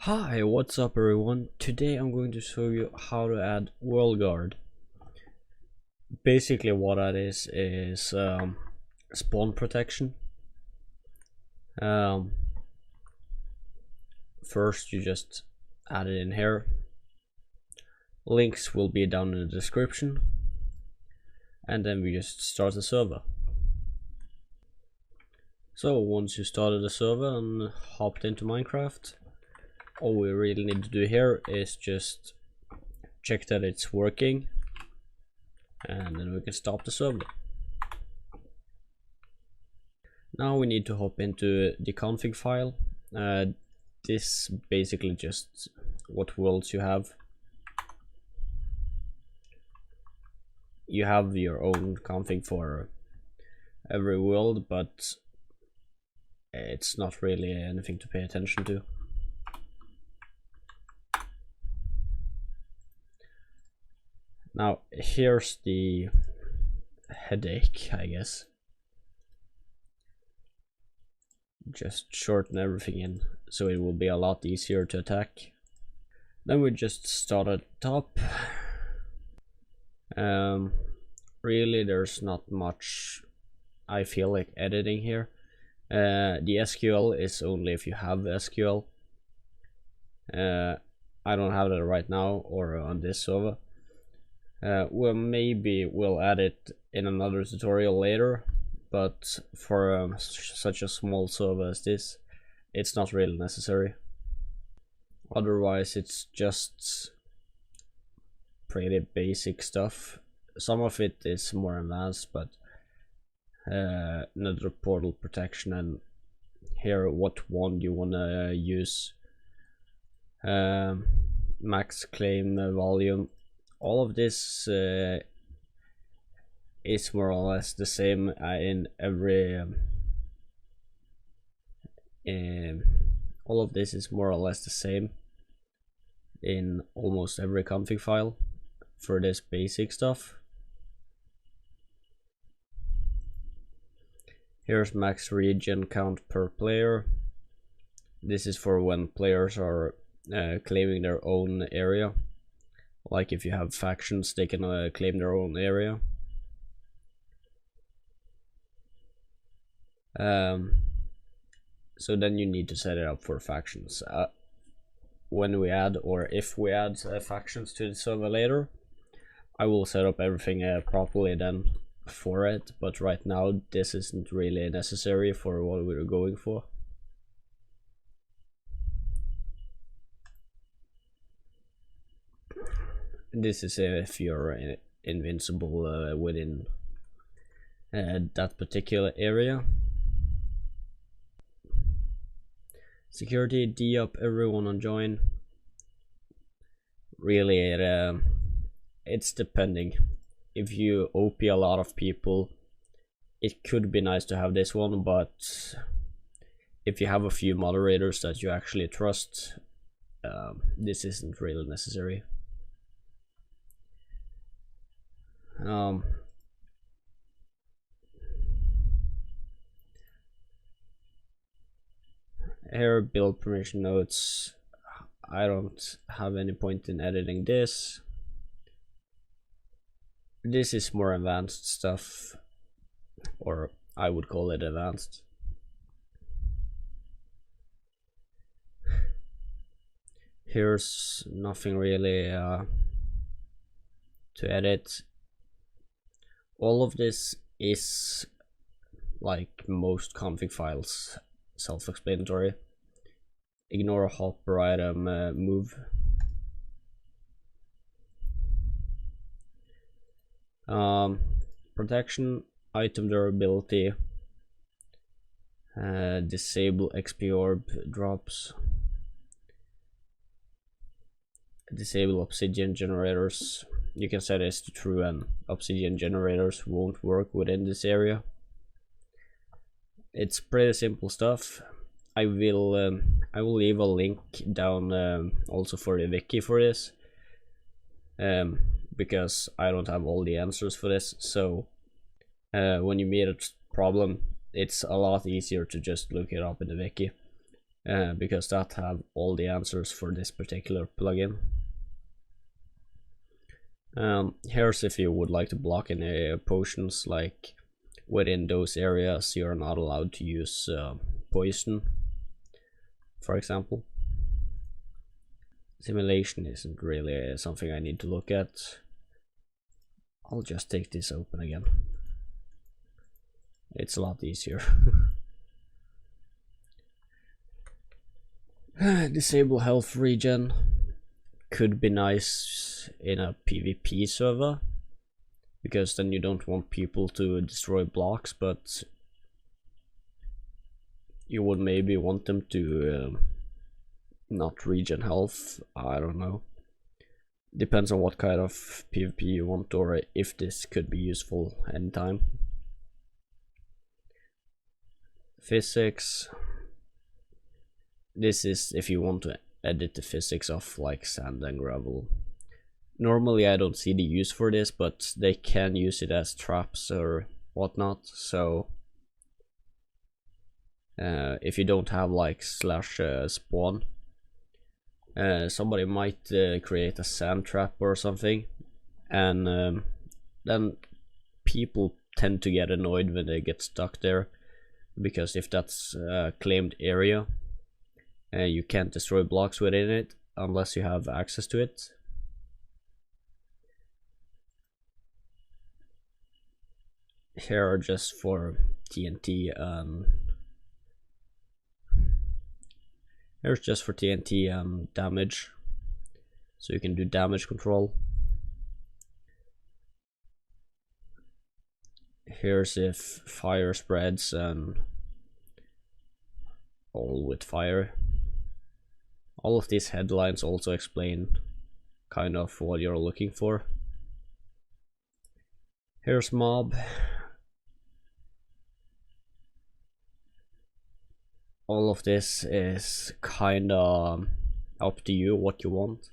Hi, what's up everyone? Today I'm going to show you how to add Worldguard. Basically what that is spawn protection. First you just add it in here. Links will be down in the description. And then we just start the server. So once you started the server and hopped into Minecraft, all we really need to do here is just check that it's working, and then we can stop the server. Now we need to hop into the config file. This basically just what worlds you have. You have your own config for every world, but it's not really anything to pay attention to. Now here's the headache, I guess. Just shorten everything in so it will be a lot easier to attack. Then we just start at the top. Really there's not much I feel like editing here. The SQL is only if you have SQL. I don't have that right now or on this server. Well, maybe we'll add it in another tutorial later, but for such a small server as this, it's not really necessary. Otherwise it's just pretty basic stuff. Some of it is more advanced, but nether portal protection and here what wand you wanna use, max claim volume. All of this is more or less the same in every all of this is more or less the same in almost every config file for this basic stuff. Here's max regen count per player. This is for when players are claiming their own area. Like if you have factions, they can claim their own area. So then you need to set it up for factions. When we add, or if we add factions to the server later, I will set up everything properly then for it, but right now this isn't really necessary for what we're going for. This is if you're invincible within that particular area. Security, D-up everyone on join. Really it's depending. If you OP a lot of people, it could be nice to have this one, but if you have a few moderators that you actually trust, this isn't really necessary. Here, build permission notes. I don't have any point in editing this. This is more advanced stuff, or I would call it advanced. Here's nothing really to edit. All of this is, like most config files, self-explanatory. Ignore hopper item move. Protection, item durability, disable XP orb drops, disable obsidian generators. You can set this to true and obsidian generators won't work within this area. It's pretty simple stuff. I will leave a link down also for the wiki for this, because I don't have all the answers for this. So when you meet a problem, it's a lot easier to just look it up in the wiki. because that have all the answers for this particular plugin. Here's if you would like to block any potions, like within those areas you're not allowed to use poison, for example. Simulation isn't really something I need to look at. I'll just take this open again. It's a lot easier. Disable health regen could be nice in a PvP server, because then you don't want people to destroy blocks, but you would maybe want them to not regen health. I don't know. Depends on what kind of PvP you want, or if this could be useful anytime. Physics. This is if you want to edit the physics of like sand and gravel. Normally I don't see the use for this, but they can use it as traps or whatnot, so if you don't have like /spawn, somebody might create a sand trap or something, and then people tend to get annoyed when they get stuck there, because if that's a claimed area, you can't destroy blocks within it unless you have access to it. Here are just for TNT, here's just for TNT damage, so you can do damage control. Here's if fire spreads and all with fire. All of these headlines also explain kind of what you're looking for. Here's mob. All of this is kinda up to you what you want.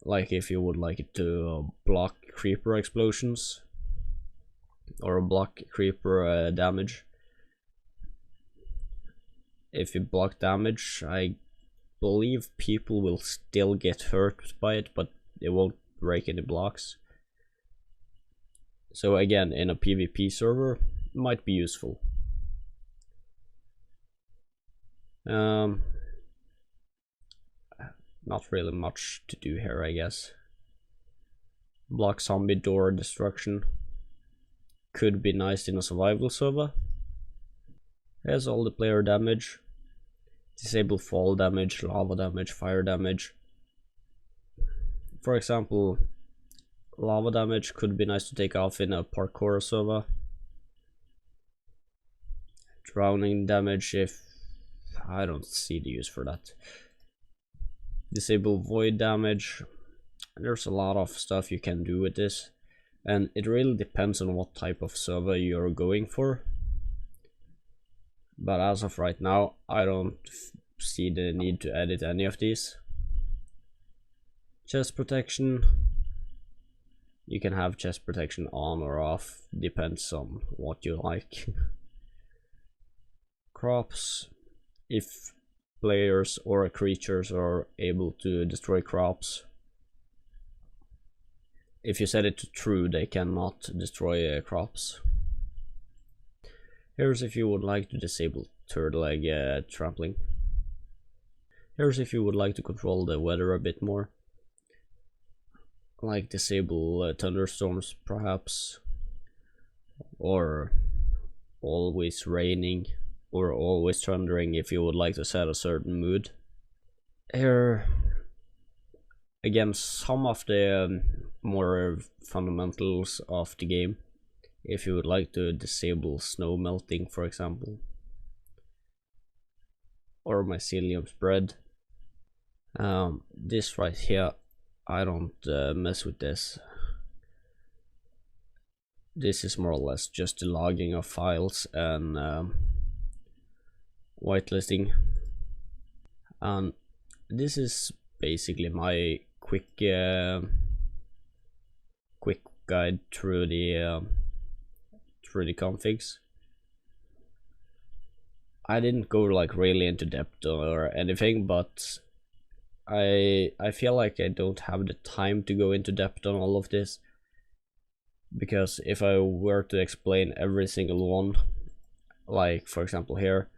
Like if you would like it to block creeper explosions or block creeper damage. If you block damage, I believe people will still get hurt by it, but it won't break any blocks. So again, in a PvP server, might be useful. Not really much to do here, I guess. Block zombie door destruction could be nice in a survival server. Here's all the player damage. Disable fall damage, lava damage, fire damage. For example, lava damage could be nice to take off in a parkour server. Drowning damage, if I don't see the use for that. Disable void damage. There's a lot of stuff you can do with this, and it really depends on what type of server you're going for. But as of right now, I don't see the need to edit any of these. Chest protection. You can have chest protection on or off, depends on what you like. Crops. If players or creatures are able to destroy crops, if you set it to true, they cannot destroy crops. Here's if you would like to disable third leg trampling. Here's if you would like to control the weather a bit more, like disable thunderstorms perhaps, or always raining, or always thundering if you would like to set a certain mood. Here again, some of the more fundamentals of the game. If you would like to disable snow melting, for example, or mycelium spread. This right here, I don't mess with this. This is more or less just the logging of files and whitelisting. And this is basically my quick guide through the configs. I didn't go like really into depth or anything, but I feel like I don't have the time to go into depth on all of this, because if I were to explain every single one, like for example here,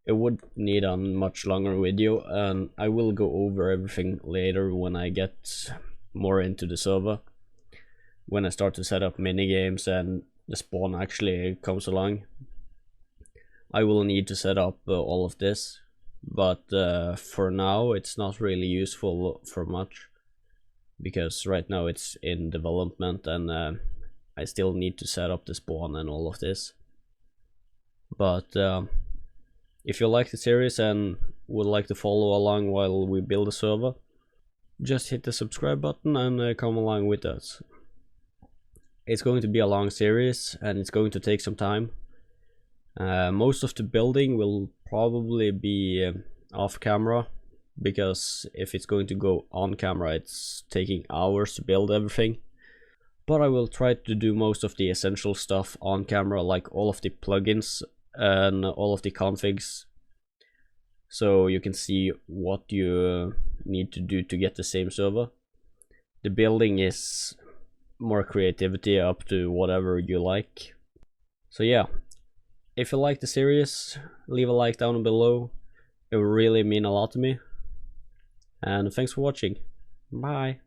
it would need a much longer video, and I will go over everything later when I get more into the server, when I start to set up minigames and the spawn actually comes along. I will need to set up all of this, but for now it's not really useful for much, because right now it's in development and I still need to set up the spawn and all of this. But if you like the series and would like to follow along while we build a server, just hit the subscribe button and come along with us. It's going to be a long series and it's going to take some time. Most of the building will probably be off camera, because if it's going to go on camera it's taking hours to build everything. But I will try to do most of the essential stuff on camera, like all of the plugins and all of the configs, so you can see what you need to do to get the same server. The building is more creativity, up to whatever you like. So yeah, if you like the series, leave a like down below. It will really mean a lot to me. And thanks for watching. Bye.